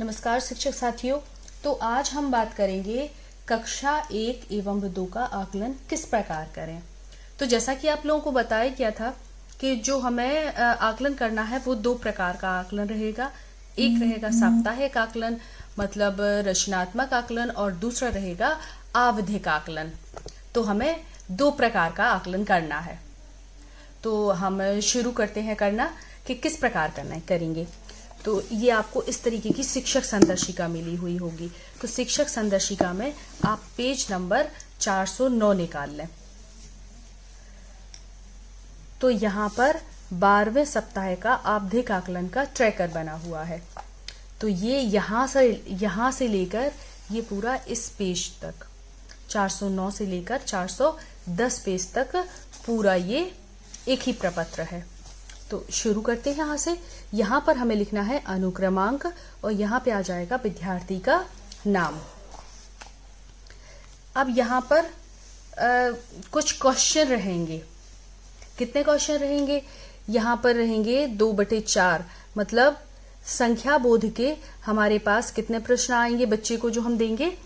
नमस्कार शिक्षक साथियों। तो आज हम बात करेंगे कक्षा 1 एवं 2 का आकलन किस प्रकार करें। तो जैसा कि आप लोगों को बताया गया था कि जो हमें आकलन करना है वो 2 प्रकार का आकलन रहेगा। एक रहेगा साप्ताहिक आकलन मतलब रचनात्मक आकलन और दूसरा रहेगा आवधिक आकलन। तो हमें 2 प्रकार का आकलन करना है। तो हम शुरू करते हैं करना कि किस प्रकार करेंगे। तो ये आपको इस तरीके की शिक्षक संदर्शिका मिली हुई होगी। तो शिक्षक संदर्शिका में आप पेज नंबर 409 निकाल लें। तो यहाँ पर 12वें सप्ताह का आवधिक आकलन का ट्रैकर बना हुआ है। तो ये यहाँ से लेकर ये पूरा इस पेज तक 409 से लेकर 410 पेज तक पूरा ये एक ही प्रपत्र है। तो शुरू करते हैं यहाँ से। यहाँ पर हमें लिखना है अनुक्रमांक और यहाँ पे आ जाएगा विद्यार्थी का नाम। अब यहाँ पर कुछ क्वेश्चन रहेंगे। कितने क्वेश्चन रहेंगे? यहाँ पर रहेंगे 2/4 मतलब संख्या बोध के हमारे पास कितने प्रश्न आएंगे बच्चे को जो हम देंगे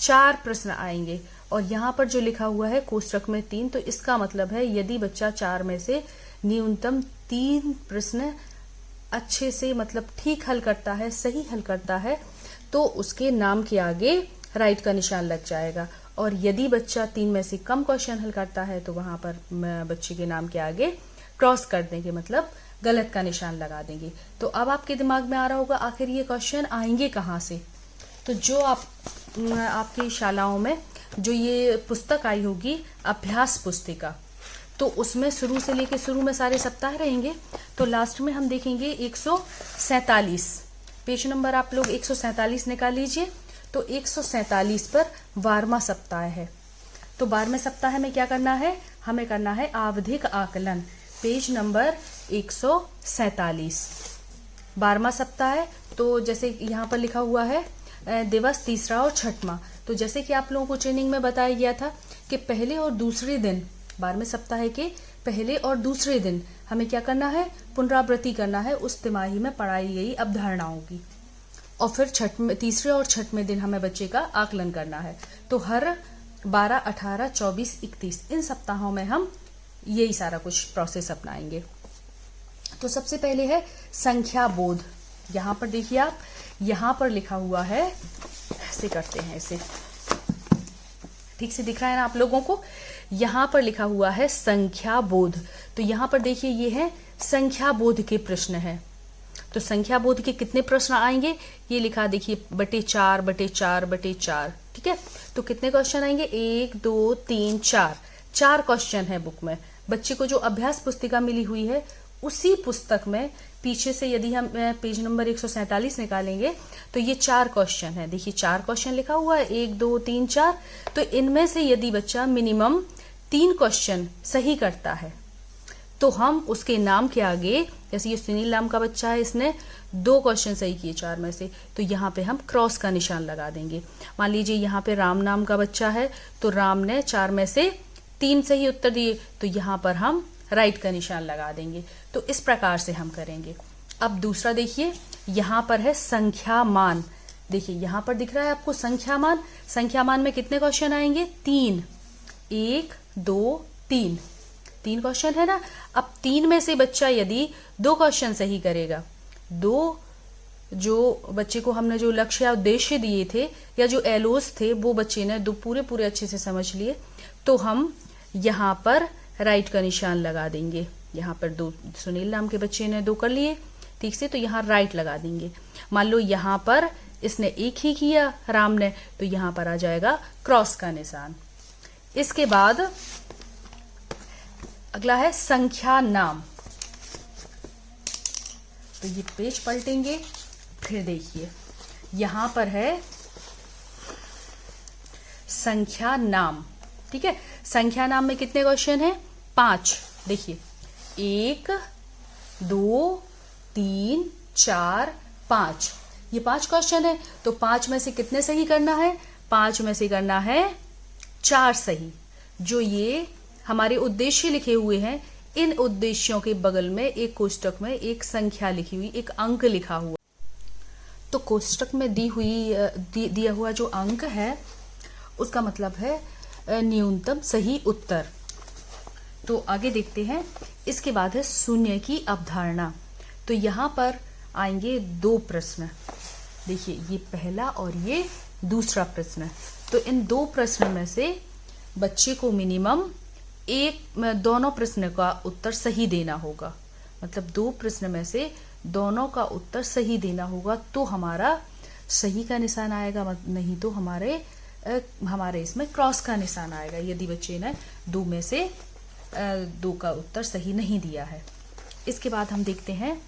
4 प्रश्न आएंगे। और यहाँ पर जो लिखा हुआ है कोष्टक में 3, तो इसका मतलब है यदि बच्चा 4 में से न्यूनतम 3 प्रश्न अच्छे से मतलब ठीक हल करता है, सही हल करता है, तो उसके नाम के आगे राइट का निशान लग जाएगा। और यदि बच्चा 3 में से कम क्वेश्चन हल करता है तो वहां पर बच्चे के नाम के आगे क्रॉस कर देंगे मतलब गलत का निशान लगा देंगे। तो अब आपके दिमाग में आ रहा होगा आखिर ये क्वेश्चन आएंगे कहाँ से। तो जो आपकी शालाओं में जो ये पुस्तक आई होगी अभ्यास पुस्तिका, तो उसमें शुरू में सारे सप्ताह रहेंगे। तो लास्ट में हम देखेंगे 147 पेज नंबर आप लोग 147 निकाल लीजिए। तो 147 पर 12वां सप्ताह है। तो 12वें सप्ताह में क्या करना है? हमें करना है आवधिक आकलन। पेज नंबर 147 12वां सप्ताह है। तो जैसे यहाँ पर लिखा हुआ है दिवस तीसरा और छठवां। तो जैसे कि आप लोगों को ट्रेनिंग में बताया गया था कि पहले और दूसरे दिन 12वें सप्ताह के पहले और दूसरे दिन हमें क्या करना है? पुनरावृत्ति करना है उस तिमाही में पढ़ाई गई अवधारणाओं की। और फिर तीसरे और छठवें दिन हमें बच्चे का आकलन करना है। तो हर 12, 18, 24, 31 इन सप्ताहों में हम यही सारा कुछ प्रोसेस अपनाएंगे। तो सबसे पहले है संख्या बोध। यहाँ पर देखिए आप, यहाँ पर लिखा हुआ है, ऐसे करते हैं, इसे ठीक से दिख रहा है ना आप लोगों को? यहाँ पर लिखा हुआ है संख्या बोध। तो यहाँ पर देखिए ये है संख्या बोध के प्रश्न है। तो संख्या बोध के कितने प्रश्न आएंगे ये लिखा देखिए /4/4/4। ठीक है, तो कितने क्वेश्चन आएंगे? 1 2 3 4 क्वेश्चन है बुक में। बच्चे को जो अभ्यास पुस्तिका मिली हुई है उसी पुस्तक में पीछे से यदि हम पेज नंबर 147 निकालेंगे तो ये 4 क्वेश्चन है। देखिए 4 क्वेश्चन लिखा हुआ है 1 2 3 4। तो इनमें से यदि बच्चा मिनिमम 3 क्वेश्चन सही करता है तो हम उसके नाम के आगे, जैसे ये सुनील नाम का बच्चा है, इसने 2 क्वेश्चन सही किए 4 में से, तो यहाँ पे हम क्रॉस का निशान लगा देंगे। मान लीजिए यहाँ पे राम नाम का बच्चा है तो राम ने 4 में से 3 सही उत्तर दिए, तो यहाँ पर हम राइट का निशान लगा देंगे। तो इस प्रकार से हम करेंगे। अब दूसरा देखिए, यहाँ पर है संख्या मान। देखिए यहाँ पर दिख रहा है आपको संख्या मान। संख्या मान में कितने क्वेश्चन आएंगे? 3 1 2 3 क्वेश्चन है ना। अब 3 में से बच्चा यदि 2 क्वेश्चन सही करेगा, 2 जो बच्चे को हमने जो लक्ष्य या उद्देश्य दिए थे या जो एलोस थे वो बच्चे ने 2 पूरे अच्छे से समझ लिए, तो हम यहाँ पर राइट का निशान लगा देंगे। यहाँ पर 2 सुनील नाम के बच्चे ने 2 कर लिए ठीक से, तो यहाँ राइट लगा देंगे। मान लो यहाँ पर इसने 1 ही किया राम ने, तो यहाँ पर आ जाएगा क्रॉस का निशान। इसके बाद अगला है संख्या नाम। तो ये पेज पलटेंगे, फिर देखिए यहाँ पर है संख्या नाम। ठीक है, संख्या नाम में कितने क्वेश्चन हैं? 5। देखिए 1 2 3 4 5, ये 5 क्वेश्चन है। तो 5 में से कितने सही करना है? 5 में से करना है 4 सही। जो ये हमारे उद्देश्य लिखे हुए हैं, इन उद्देश्यों के बगल में एक कोष्टक में एक संख्या लिखी हुई, एक अंक लिखा हुआ। तो कोष्टक में दिया हुआ जो अंक है उसका मतलब है न्यूनतम सही उत्तर। तो आगे देखते हैं। इसके बाद है शून्य की अवधारणा। तो यहाँ पर आएंगे 2 प्रश्न। देखिए, ये पहला और ये दूसरा प्रश्न। तो इन 2 प्रश्न में से बच्चे को मिनिमम दोनों प्रश्न का उत्तर सही देना होगा। मतलब 2 प्रश्न में से दोनों का उत्तर सही देना होगा तो हमारा सही का निशान आएगा, नहीं तो हमारे इसमें क्रॉस का निशान आएगा यदि बच्चे ने 2 में से 2 का उत्तर सही नहीं दिया है। इसके बाद हम देखते हैं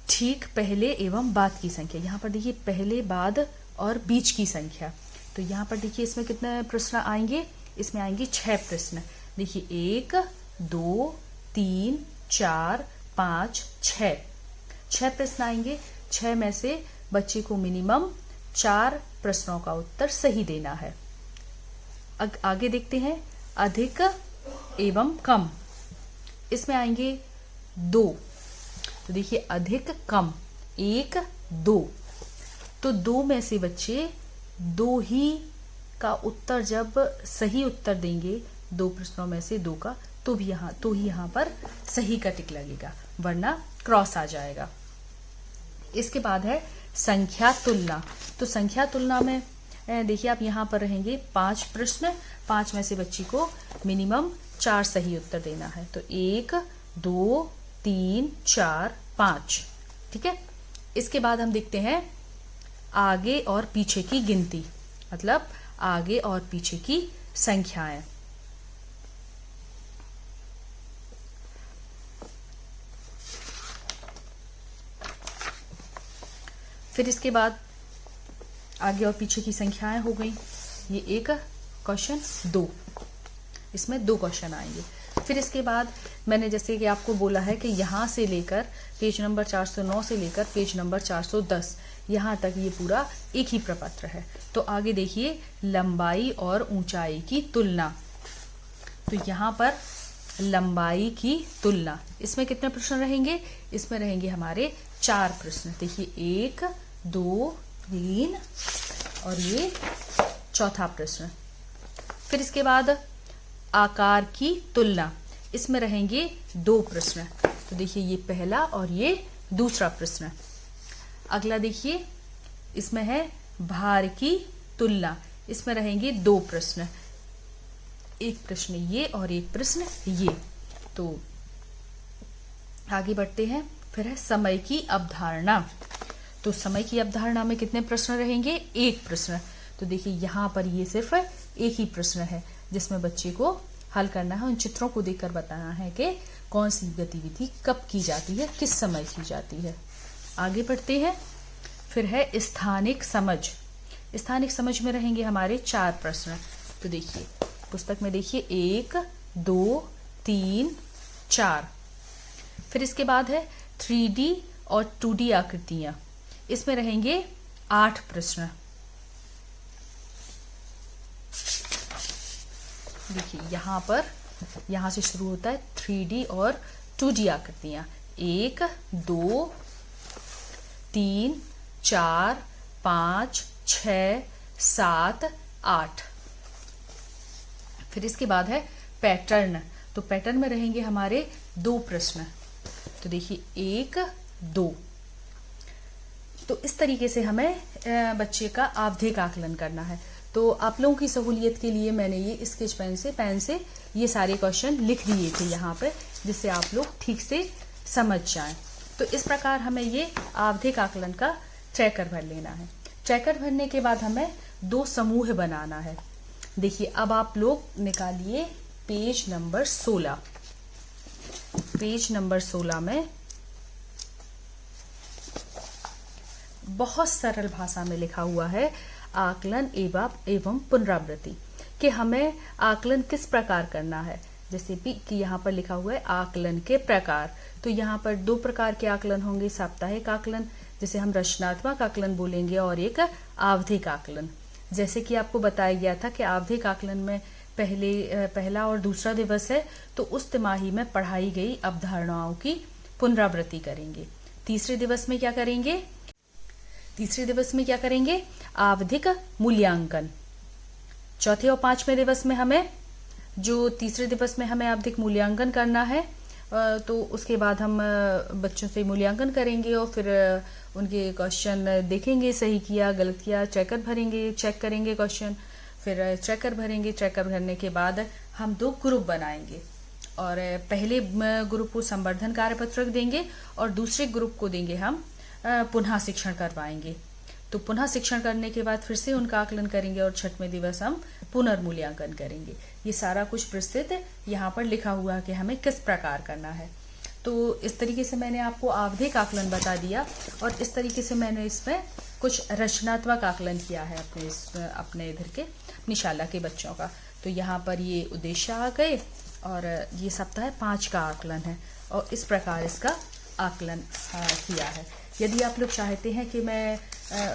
ठीक पहले एवं बाद की संख्या। यहाँ पर देखिए पहले, बाद और बीच की संख्या। तो यहाँ पर देखिए इसमें कितने प्रश्न आएंगे? इसमें आएंगे 6 प्रश्न। देखिए 1, 2, 3, 4, 5, 6 प्रश्न आएंगे। 6 में से बच्चे को मिनिमम 4 प्रश्नों का उत्तर सही देना है। आगे देखते हैं अधिक एवं कम। इसमें आएंगे 2। तो देखिए अधिक कम 1, 2। तो 2 में से बच्चे 2 ही का उत्तर जब सही उत्तर देंगे 2 प्रश्नों में से 2 का, तो ही यहाँ पर सही का टिक लगेगा, वरना क्रॉस आ जाएगा। इसके बाद है संख्या तुलना। तो संख्या तुलना में देखिए आप यहाँ पर रहेंगे 5 प्रश्न। 5 में से बच्ची को मिनिमम 4 सही उत्तर देना है। तो 1, 2, 3, 4, 5। ठीक है। इसके बाद हम देखते हैं आगे और पीछे की गिनती, मतलब आगे और पीछे की संख्याएं। फिर इसके बाद आगे और पीछे की संख्याएं हो गई। ये एक क्वेश्चन, 2, इसमें 2 क्वेश्चन आएंगे। फिर इसके बाद मैंने जैसे कि आपको बोला है कि यहाँ से लेकर पेज नंबर 409 से लेकर पेज नंबर 410 यहाँ तक ये पूरा एक ही प्रपत्र है। तो आगे देखिए लंबाई और ऊंचाई की तुलना। तो यहाँ पर लंबाई की तुलना, इसमें कितने प्रश्न रहेंगे? इसमें रहेंगे हमारे 4 प्रश्न। देखिए 1, 2, 3 और ये चौथा प्रश्न। फिर इसके बाद आकार की तुलना, इसमें रहेंगे 2 प्रश्न। तो देखिए ये पहला और ये दूसरा प्रश्न। अगला देखिए इसमें है भार की तुलना, इसमें रहेंगे 2 प्रश्न, एक प्रश्न ये और एक प्रश्न ये। तो आगे बढ़ते हैं। फिर है समय की अवधारणा। तो समय की अवधारणा में कितने प्रश्न रहेंगे? 1 प्रश्न। तो देखिए यहाँ पर ये सिर्फ एक ही प्रश्न है जिसमें बच्चे को हल करना है, उन चित्रों को देखकर बताना है कि कौन सी गतिविधि कब की जाती है, किस समय की जाती है। आगे बढ़ते हैं। फिर है स्थानिक समझ। स्थानिक समझ में रहेंगे हमारे 4 प्रश्न। तो देखिए पुस्तक में देखिए 1, 2, 3, 4। फिर इसके बाद है 3D और 2D आकृतियां, इसमें रहेंगे 8 प्रश्न। देखिए यहाँ से शुरू होता है 3D और 2D आकृतियां। 1, 2, 3, 4, 5, 6, 7, 8। फिर इसके बाद है पैटर्न। तो पैटर्न में रहेंगे हमारे 2 प्रश्न। तो देखिए 1, 2। तो इस तरीके से हमें बच्चे का आवधिक आकलन करना है। तो आप लोगों की सहूलियत के लिए मैंने ये स्केच पेन से ये सारे क्वेश्चन लिख दिए थे यहाँ पे, जिससे आप लोग ठीक से समझ जाएं। तो इस प्रकार हमें ये आवधिक आकलन का ट्रैकर भर लेना है। ट्रैकर भरने के बाद हमें 2 समूह बनाना है। देखिए अब आप लोग निकालिए पेज नंबर 16। पेज नंबर 16 में बहुत सरल भाषा में लिखा हुआ है आकलन एवं पुनरावृत्ति, कि हमें आकलन किस प्रकार करना है। जैसे कि यहाँ पर लिखा हुआ है आकलन के प्रकार। तो यहाँ पर 2 प्रकार के आकलन होंगे, साप्ताहिक आकलन जिसे हम रचनात्मक आकलन बोलेंगे, और एक आवधिक आकलन। जैसे कि आपको बताया गया था कि आवधिक आकलन में पहला और दूसरा दिवस है, तो उस तिमाही में पढ़ाई गई अवधारणाओं की पुनरावृत्ति करेंगे। तीसरे दिवस में क्या करेंगे? तीसरे दिवस में क्या करेंगे? आवधिक मूल्यांकन। चौथे और पांचवें दिवस में हमें जो तीसरे दिवस में हमें आवधिक मूल्यांकन करना है, तो उसके बाद हम बच्चों से मूल्यांकन करेंगे और फिर उनके क्वेश्चन देखेंगे, सही किया गलत किया, चेकर भरेंगे, चेक करेंगे क्वेश्चन, फिर चेकर भरेंगे। चेकर भरने के बाद हम 2 ग्रुप बनाएंगे और पहले ग्रुप को संवर्धन कार्य पत्रक देंगे और दूसरे ग्रुप को देंगे हम पुनः शिक्षण करवाएंगे। तो पुनः शिक्षण करने के बाद फिर से उनका आकलन करेंगे और 6वें दिवस हम पुनर्मूल्यांकन करेंगे। ये सारा कुछ विस्तृत यहाँ पर लिखा हुआ है कि हमें किस प्रकार करना है। तो इस तरीके से मैंने आपको आवधिक आकलन बता दिया और इस तरीके से मैंने इसमें कुछ रचनात्मक आकलन किया है अपने इधर के अपनी शाला के बच्चों का। तो यहाँ पर ये उद्देश्य आ गए और ये सप्ताह 5 का आकलन है और इस प्रकार इसका आकलन किया है। यदि आप लोग चाहते हैं कि मैं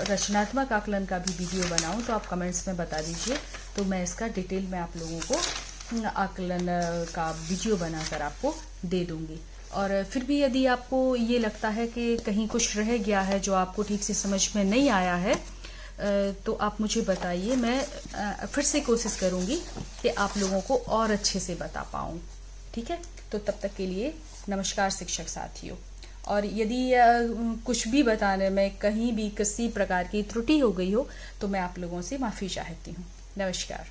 रचनात्मक आकलन का भी वीडियो बनाऊं तो आप कमेंट्स में बता दीजिए, तो मैं इसका डिटेल में आप लोगों को आकलन का वीडियो बनाकर आपको दे दूंगी। और फिर भी यदि आपको ये लगता है कि कहीं कुछ रह गया है जो आपको ठीक से समझ में नहीं आया है, तो आप मुझे बताइए, मैं फिर से कोशिश करूंगी कि आप लोगों को और अच्छे से बता पाऊँ। ठीक है, तो तब तक के लिए नमस्कार शिक्षक साथियों। और यदि कुछ भी बताने में कहीं भी किसी प्रकार की त्रुटि हो गई हो तो मैं आप लोगों से माफ़ी चाहती हूँ। नमस्कार।